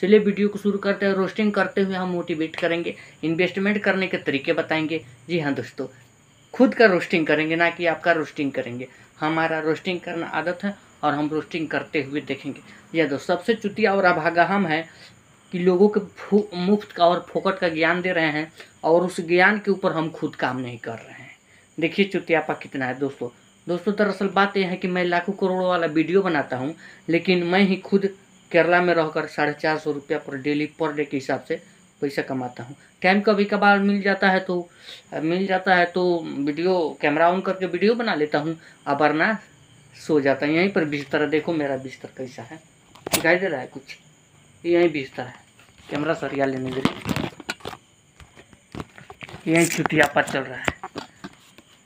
चलिए वीडियो को शुरू करते हैं। रोस्टिंग करते हुए हम मोटिवेट करेंगे, इन्वेस्टमेंट करने के तरीके बताएंगे। जी हाँ दोस्तों, खुद का रोस्टिंग करेंगे, ना कि आपका रोस्टिंग करेंगे। हमारा रोस्टिंग करना आदत है और हम रोस्टिंग करते हुए देखेंगे। यह दोस्तों सबसे चुतिया और अभागा हम है कि लोगों को मुफ्त का और फोकट का ज्ञान दे रहे हैं और उस ज्ञान के ऊपर हम खुद काम नहीं कर रहे हैं। देखिए चुतियापा कितना है दोस्तों। दरअसल बात यह है कि मैं लाखों करोड़ों वाला वीडियो बनाता हूँ, लेकिन मैं ही खुद केरला में रहकर 450 रुपया पर डेली पर डे के हिसाब से पैसा कमाता हूँ। टाइम कभी कभार मिल जाता है तो वीडियो कैमरा ऑन करके वीडियो बना लेता हूँ, अब वरना सो जाता है। यहीं पर बिस्तर, देखो मेरा बिस्तर कैसा है, दिखाई दे रहा है कुछ? यहीं बिस्तर है, कैमरा सरिया लेने के लिए यहीं छुट्टियापा चल रहा है।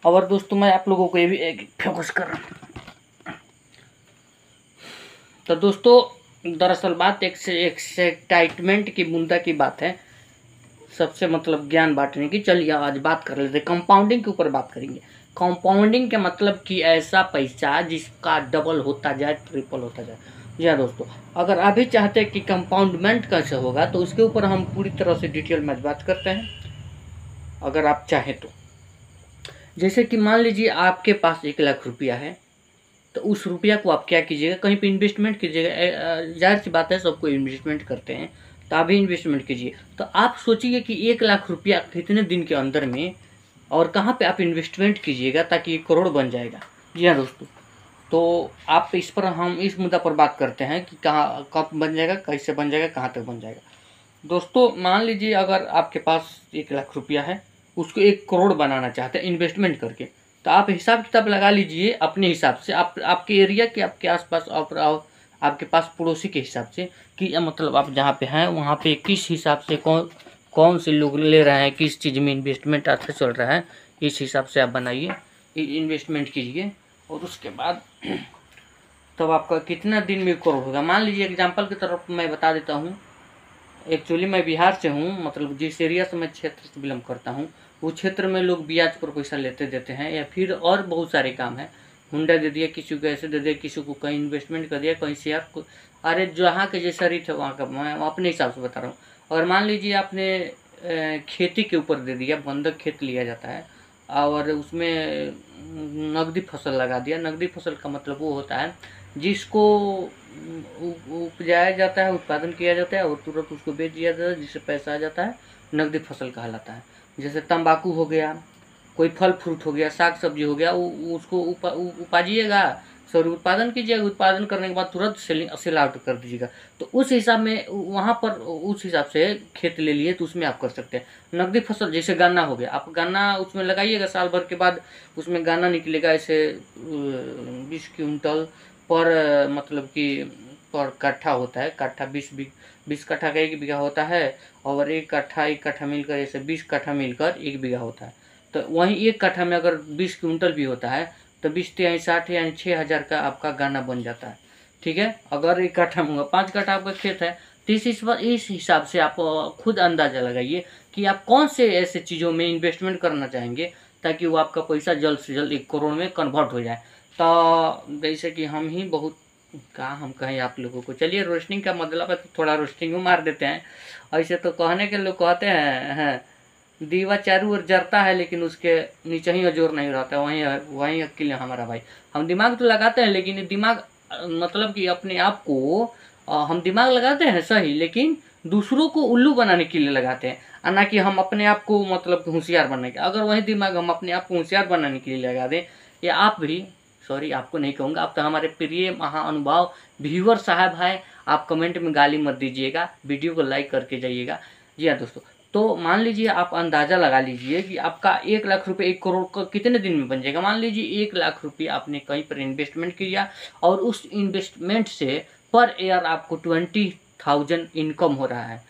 और दोस्तों मैं आप लोगों को ये भी फोकस कर रहा हूँ। तो दोस्तों दरअसल बात एक एक्साइटमेंट की मुद्दा की बात है, सबसे मतलब ज्ञान बांटने की। चलिए आज बात कर लेते हैं, कंपाउंडिंग के ऊपर बात करेंगे। कंपाउंडिंग के मतलब कि ऐसा पैसा जिसका डबल होता जाए, ट्रिपल होता जाए। जी हाँ दोस्तों, अगर आप भी चाहते हैं कि कंपाउंडमेंट कैसे होगा तो उसके ऊपर हम पूरी तरह से डिटेल में बात करते हैं, अगर आप चाहें तो। जैसे कि मान लीजिए आपके पास 1 लाख रुपया है, तो उस रुपया को आप क्या कीजिएगा, कहीं पे इन्वेस्टमेंट कीजिएगा। जाहिर सी बात है सबको इन्वेस्टमेंट करते हैं, तो आप भी इन्वेस्टमेंट कीजिए। तो आप सोचिए कि 1 लाख रुपया कितने दिन के अंदर में और कहाँ पे आप इन्वेस्टमेंट कीजिएगा ताकि 1 करोड़ बन जाएगा। जी हाँ दोस्तों, तो आप इस पर हम इस मुद्दा पर बात करते हैं कि कहाँ कब बन जाएगा, कैसे बन जाएगा, कहाँ तक बन जाएगा। दोस्तों मान लीजिए अगर आपके पास 1 लाख रुपया है, उसको 1 करोड़ बनाना चाहते हैं इन्वेस्टमेंट करके, तो आप हिसाब किताब लगा लीजिए अपने हिसाब से, आपके एरिया के, आपके आसपास, आपके पास पड़ोसी के हिसाब से, कि मतलब आप जहाँ पे हैं वहाँ पे किस हिसाब से कौन से लोग ले रहे हैं, किस चीज़ में इन्वेस्टमेंट अच्छा चल रहा है, इस हिसाब से आप बनाइए, इन्वेस्टमेंट कीजिए। और उसके बाद तब आपका कितना दिन में 1 करोड़ होगा। मान लीजिए एग्जाम्पल की तरफ मैं बता देता हूँ। एक्चुअली मैं बिहार से हूँ, मतलब जिस एरिया से मैं क्षेत्र से बिलोंग करता हूँ, वो क्षेत्र में लोग ब्याज पर पैसा लेते देते हैं, या फिर और बहुत सारे काम है। हुंडा दे दिया किसी को, ऐसे दे दिया किसी को, कहीं इन्वेस्टमेंट कर दिया, कहीं शेयर को। अरे जहाँ के जैसा रेट है वहाँ का मैं अपने हिसाब से बता रहा हूँ। और मान लीजिए आपने खेती के ऊपर दे दिया, बंधक खेत लिया जाता है और उसमें नकदी फसल लगा दिया। नकदी फसल का मतलब वो होता है जिसको उपजाया जाता है, उत्पादन किया जाता है और तुरंत उसको बेच दिया जाता है, जिससे पैसा आ जाता है, नकदी फसल कहलाता है। जैसे तंबाकू हो गया, कोई फल फ्रूट हो गया, साग सब्जी हो गया, उसको उपाजिएगा, सॉरी उत्पादन कीजिएगा, उत्पादन करने के बाद तुरंत सेल आउट कर दीजिएगा। तो उस हिसाब में वहाँ पर उस हिसाब से खेत ले लिए तो उसमें आप कर सकते हैं। नकदी फसल जैसे गन्ना हो गया, आप गन्ना उसमें लगाइएगा, साल भर के बाद उसमें गन्ना निकलेगा, ऐसे 20 क्विंटल पर मतलब कि पर कट्ठा होता है। कट्ठा 20 कट्ठा का 1 बीघा होता है, और 1 कट्ठा मिलकर ऐसे 20 कट्ठा मिलकर 1 बीघा होता है। तो वहीं 1 कट्ठा में अगर 20 क्विंटल भी होता है तो 20 × 60 यानी 6000 का आपका गन्ना बन जाता है। ठीक है, अगर 1 कट्ठा में 5 कट्ठा आपका खेत है तो इस हिसाब से आप खुद अंदाजा लगाइए कि आप कौन से ऐसे चीज़ों में इन्वेस्टमेंट करना चाहेंगे ताकि वो आपका पैसा जल्द से जल्द 1 करोड़ में कन्वर्ट हो जाए। तो जैसे कि हम ही बहुत हम कहें आप लोगों को, चलिए रोस्टिंग का मतलब है तो थोड़ा रोस्टिंग में मार देते हैं। ऐसे तो कहने के लोग कहते हैं दीवा चारों ओर जरता है लेकिन उसके नीचे ही जोर नहीं रहता, वहीं अकेले हमारा भाई। हम दिमाग तो लगाते हैं, लेकिन दिमाग मतलब कि अपने आप को हम दिमाग लगाते हैं सही, लेकिन दूसरों को उल्लू बनाने के लिए लगाते हैं, ना कि हम अपने आप को मतलब होशियार बनने के। अगर वही दिमाग हम अपने आप को होशियार बनाने के लिए लगा दें, या आप भी, सॉरी आपको नहीं कहूँगा, आप तो हमारे प्रिय महाअनुभाव व्यूअर साहब हैं, आप कमेंट में गाली मत दीजिएगा, वीडियो को लाइक करके जाइएगा। जी हाँ दोस्तों, तो मान लीजिए आप अंदाज़ा लगा लीजिए कि आपका 1 लाख रुपये 1 करोड़ का कितने दिन में बन जाएगा। मान लीजिए 1 लाख रुपये आपने कहीं पर इन्वेस्टमेंट किया और उस इन्वेस्टमेंट से पर ईयर आपको 20,000 इनकम हो रहा है,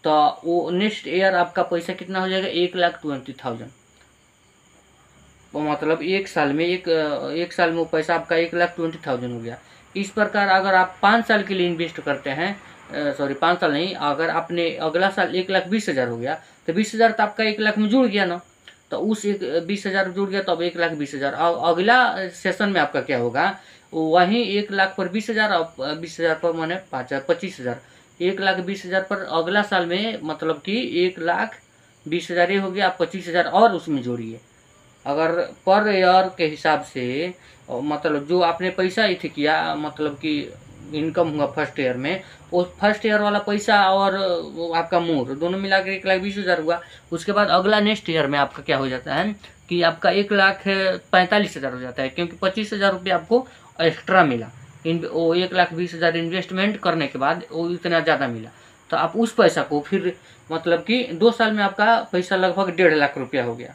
तो वो नेक्स्ट ईयर आपका पैसा कितना हो जाएगा, 1,20,000। वो मतलब 1 साल में एक साल में वो पैसा आपका 1,20,000 हो गया। इस प्रकार अगर आप 5 साल के लिए इन्वेस्ट करते हैं, सॉरी 5 साल नहीं, अगर आपने अगला साल 1,20,000 हो गया तो 20,000 तो आपका 1 लाख में जुड़ गया ना, तो उस 20,000 जुड़ गया तो अब 1,20,000। अगला सेशन में आपका क्या होगा, वहीं 1 लाख पर 20,000 और 20,000 पर माने 25,000, 1,20,000 पर अगला साल में मतलब कि 1,20,000 ये हो गया, आप 25,000 और उसमें जोड़िए। अगर पर ईयर के हिसाब से मतलब जो आपने पैसा इथे किया मतलब कि इनकम हुआ फर्स्ट ईयर में, वो फर्स्ट ईयर वाला पैसा और वो आपका मोर दोनों मिला के 1,20,000 हुआ। उसके बाद अगला नेक्स्ट ईयर में आपका क्या हो जाता है कि आपका 1,45,000 हो जाता है, क्योंकि 25,000 रुपये आपको एक्स्ट्रा मिला। वो 1,20,000 इन्वेस्टमेंट करने के बाद वो इतना ज़्यादा मिला, तो आप उस पैसा को फिर मतलब कि 2 साल में आपका पैसा लगभग 1.5 लाख रुपया हो गया।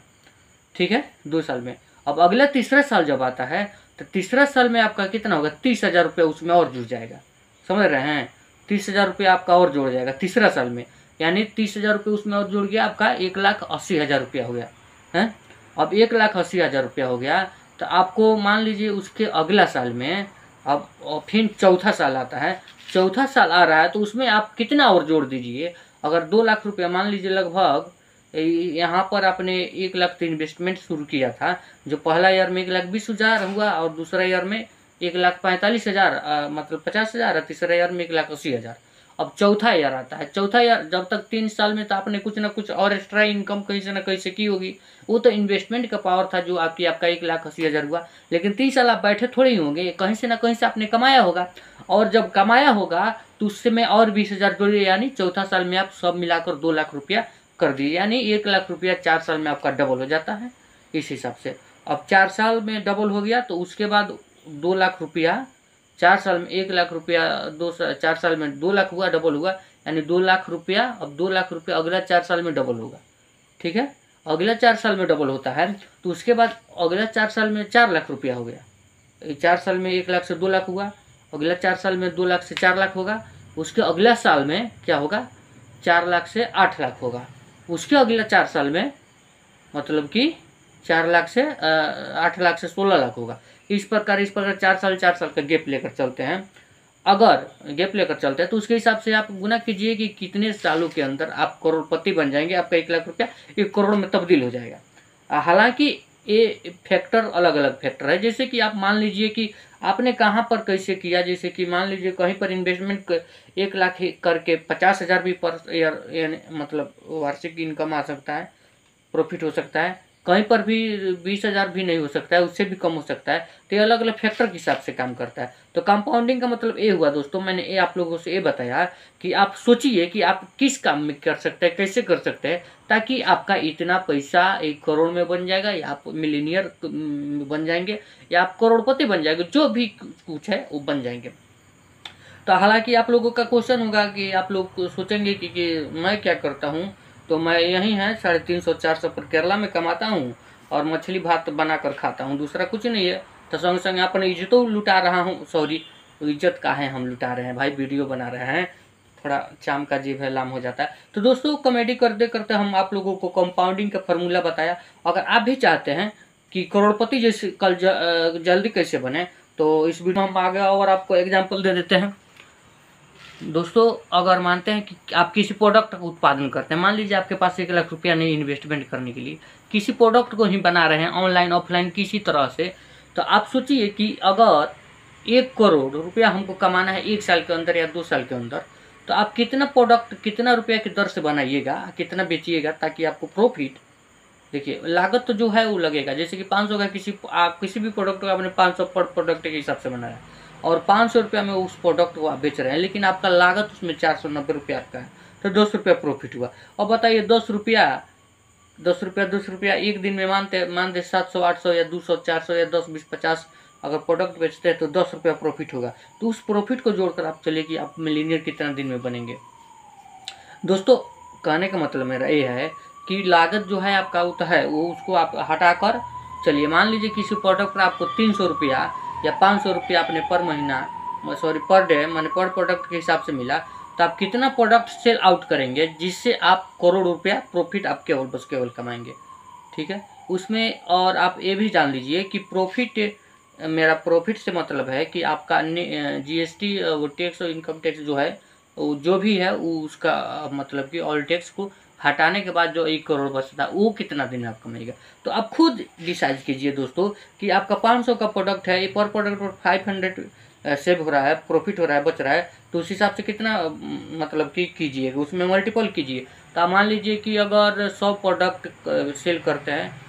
ठीक है, 2 साल में। अब अगला तीसरा साल जब आता है तो तीसरा साल में आपका कितना होगा, 30,000 रुपये उसमें और जुड़ जाएगा। समझ रहे हैं, 30,000 रुपये आपका और जुड़ जाएगा तीसरा साल में, यानी 30,000 रुपये उसमें और जुड़ गया, आपका 1,80,000 रुपया हो गया है। अब 1,80,000 रुपया हो गया, तो आपको मान लीजिए उसके अगला साल में अब फिर चौथा साल आता है। चौथा साल आ रहा है तो उसमें आप कितना और जोड़ दीजिए। अगर 2 लाख रुपया मान लीजिए लगभग यहाँ पर आपने 1 लाख से इन्वेस्टमेंट शुरू किया था, जो पहला ईयर में 1,20,000 हुआ और दूसरा ईयर में 1,45,000 मतलब 50,000, और तीसरा ईयर में 1,80,000। अब चौथा ईयर आता है। चौथा ईयर जब तक 3 साल में तो आपने कुछ ना कुछ और एक्स्ट्रा इनकम कहीं से ना कहीं से की होगी, वो तो इन्वेस्टमेंट का पावर था जो आपका 1,80,000 हुआ। लेकिन 3 साल आप बैठे थोड़े ही होंगे, कहीं से ना कहीं से आपने कमाया होगा, और जब कमाया होगा तो उससे में और 20,000 जोड़िए, यानी चौथा साल में आप सब मिलाकर 2 लाख रुपया कर दीजिए, यानी 1 लाख रुपया 4 साल में आपका डबल हो जाता है इस हिसाब से। अब 4 साल में डबल हो गया तो उसके बाद 2 लाख रुपया 4 साल में 1 लाख रुपया 4 साल में 2 लाख हुआ, डबल हुआ, यानी 2 लाख रुपया। अब 2 लाख रुपया अगला 4 साल में डबल होगा। ठीक है, अगला 4 साल में डबल होता है तो उसके बाद अगला 4 साल में 4 लाख रुपया हो गया। 4 साल में 1 लाख से 2 लाख हुआ, अगला 4 साल में 2 लाख से 4 लाख होगा। उसके अगला साल में क्या होगा, 4 लाख से 8 लाख होगा। उसके अगला 4 साल में मतलब कि 4 लाख से 8 लाख से 16 लाख होगा। इस प्रकार 4 साल का गैप लेकर चलते हैं। अगर गैप लेकर चलते हैं तो उसके हिसाब से आप गुना कीजिए कि कितने सालों के अंदर आप करोड़पति बन जाएंगे। आपका 1 लाख रुपया 1 करोड़ में तब्दील हो जाएगा। हालांकि ये फैक्टर अलग अलग फैक्टर है, जैसे कि आप मान लीजिए कि आपने कहाँ पर कैसे किया। जैसे कि मान लीजिए कहीं पर इन्वेस्टमेंट 1 लाख करके 50,000 भी पर ईयर मतलब वार्षिक इनकम आ सकता है, प्रॉफिट हो सकता है। कहीं पर भी 20,000 भी नहीं हो सकता है, उससे भी कम हो सकता है। तो ये अलग अलग फैक्टर के हिसाब से काम करता है। तो कंपाउंडिंग का मतलब ये हुआ दोस्तों, मैंने ये आप लोगों से ये बताया कि आप सोचिए कि आप किस काम में कर सकते हैं, कैसे कर सकते हैं, ताकि आपका इतना पैसा 1 करोड़ में बन जाएगा, या आप मिलीनियर बन जाएंगे, या आप करोड़पति बन जाएंगे, जो भी कुछ है वो बन जाएंगे। तो हालांकि आप लोगों का क्वेश्चन होगा कि आप लोग सोचेंगे कि मैं क्या करता हूँ, तो मैं यही है 350-400 पर केरला में कमाता हूँ और मछली भात बनाकर खाता हूँ, दूसरा कुछ नहीं है। तो संग संग अपने इज्जतों लुटा रहा हूँ, सॉरी इज्जत का है, हम लुटा रहे हैं भाई, वीडियो बना रहे हैं, थोड़ा चाम का जीभ है, लाम हो जाता है। तो दोस्तों कॉमेडी करते करते हम आप लोगों को कंपाउंडिंग का फॉर्मूला बताया। अगर आप भी चाहते हैं कि करोड़पति जैसे कल जल्दी कैसे बने, तो इस वीडियो में हम आगे और आपको एग्जाम्पल दे देते हैं। दोस्तों अगर मानते हैं कि आप किसी प्रोडक्ट का उत्पादन करते हैं, मान लीजिए आपके पास 1 लाख रुपया नहीं इन्वेस्टमेंट करने के लिए, किसी प्रोडक्ट को ही बना रहे हैं ऑनलाइन ऑफलाइन किसी तरह से, तो आप सोचिए कि अगर 1 करोड़ रुपया हमको कमाना है 1 साल के अंदर या 2 साल के अंदर, तो आप कितना प्रोडक्ट कितना रुपया की दर से बनाइएगा, कितना बेचिएगा, ताकि आपको प्रॉफिट। देखिए लागत तो जो है वो लगेगा, जैसे कि 500 का आप किसी भी प्रोडक्ट को आपने 500 पर प्रोडक्ट के हिसाब से बनाया और 500 रुपया में उस प्रोडक्ट को आप बेच रहे हैं, लेकिन आपका लागत उसमें 490 रुपया का है, तो 10 रुपया प्रॉफिट हुआ। और बताइए 10 रुपया एक दिन में मानते 700 800 या 200 400 या 10 20 50 अगर प्रोडक्ट बेचते हैं तो 10 रुपया प्रॉफिट होगा। तो उस प्रॉफिट को जोड़कर आप चलिए कि आप मिलीनियर कितना दिन में बनेंगे। दोस्तों कहने का मतलब मेरा ये है कि लागत जो है आपका वो तो है, वो उसको आप हटाकर चलिए, मान लीजिए किसी प्रोडक्ट पर आपको 300 रुपया या 500 रुपया आपने पर महीना पर डे मैंने पर प्रोडक्ट के हिसाब से मिला, तो आप कितना प्रोडक्ट सेल आउट करेंगे जिससे आप करोड़ रुपया प्रॉफिट आप केवल कमाएंगे। ठीक है, उसमें और आप ये भी जान लीजिए कि मेरा प्रॉफिट से मतलब है कि आपका GST टैक्स और इनकम टैक्स जो है जो भी है वो उसका मतलब कि ऑल टैक्स को हटाने के बाद जो 1 करोड़ बचता है वो कितना दिन में आप कमाएगा। तो आप खुद डिसाइड कीजिए दोस्तों कि आपका 500 का प्रोडक्ट है, पर प्रोडक्ट पर सेव हो रहा है, प्रॉफिट हो रहा है, बच रहा है, तो उस हिसाब से कितना मतलब कि कीजिएगा, उसमें मल्टीपल कीजिए। तो आप मान लीजिए कि अगर 100 प्रोडक्ट सेल करते हैं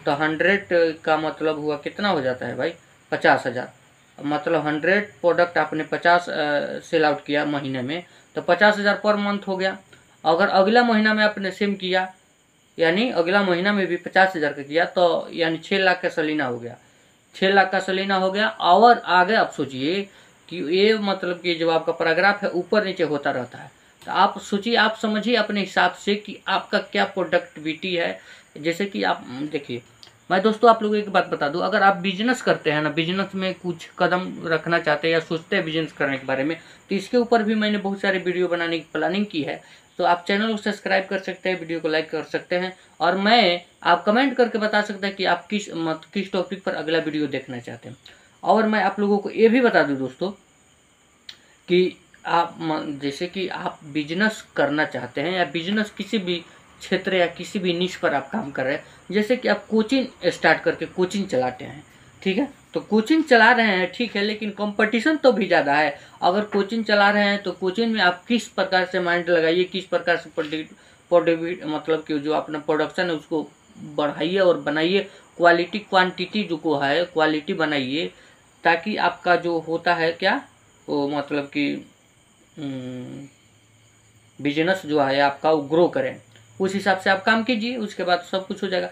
तो 100 का मतलब हुआ कितना हो जाता है भाई, 50,000। मतलब 100 प्रोडक्ट आपने 50 सेल आउट किया महीने में, तो 50,000 पर मंथ हो गया। अगर अगला महीना में आपने सेम किया, यानी अगला महीना में भी 50,000 का किया, तो यानी 6 लाख का सलीना हो गया, 6 लाख का सलीना हो गया। और आगे आप सोचिए कि ये मतलब कि जो आपका पैराग्राफ है ऊपर नीचे होता रहता है, तो आप सोचिए, आप समझिए अपने हिसाब से कि आपका क्या प्रोडक्टिविटी है। जैसे कि आप देखिए, मैं दोस्तों आप लोगों को एक बात बता दूं, अगर आप बिजनेस करते हैं ना, बिजनेस में कुछ कदम रखना चाहते हैं या सोचते हैं बिजनेस करने के बारे में, तो इसके ऊपर भी मैंने बहुत सारे वीडियो बनाने की प्लानिंग की है। तो आप चैनल को सब्सक्राइब कर सकते हैं, वीडियो को लाइक कर सकते हैं, और मैं आप कमेंट करके बता सकते हैं कि आप किस टॉपिक पर अगला वीडियो देखना चाहते हैं। और मैं आप लोगों को ये भी बता दूं दोस्तों कि आप जैसे कि आप बिजनेस करना चाहते हैं या बिजनेस किसी भी क्षेत्र या किसी भी निश पर आप काम कर रहे हैं, जैसे कि आप कोचिंग स्टार्ट करके कोचिंग चलाते हैं, ठीक है, तो कोचिंग चला रहे हैं ठीक है, लेकिन कंपटीशन तो भी ज़्यादा है। अगर कोचिंग चला रहे हैं तो कोचिंग में आप किस प्रकार से माइंड लगाइए, किस प्रकार से मतलब कि जो अपना प्रोडक्शन है उसको बढ़ाइए और बनाइए, क्वालिटी क्वांटिटी जो को है क्वालिटी बनाइए, ताकि आपका जो होता है क्या वो मतलब कि बिजनेस जो है आपका वो ग्रो करें। उस हिसाब से आप काम कीजिए, उसके बाद सब कुछ हो जाएगा।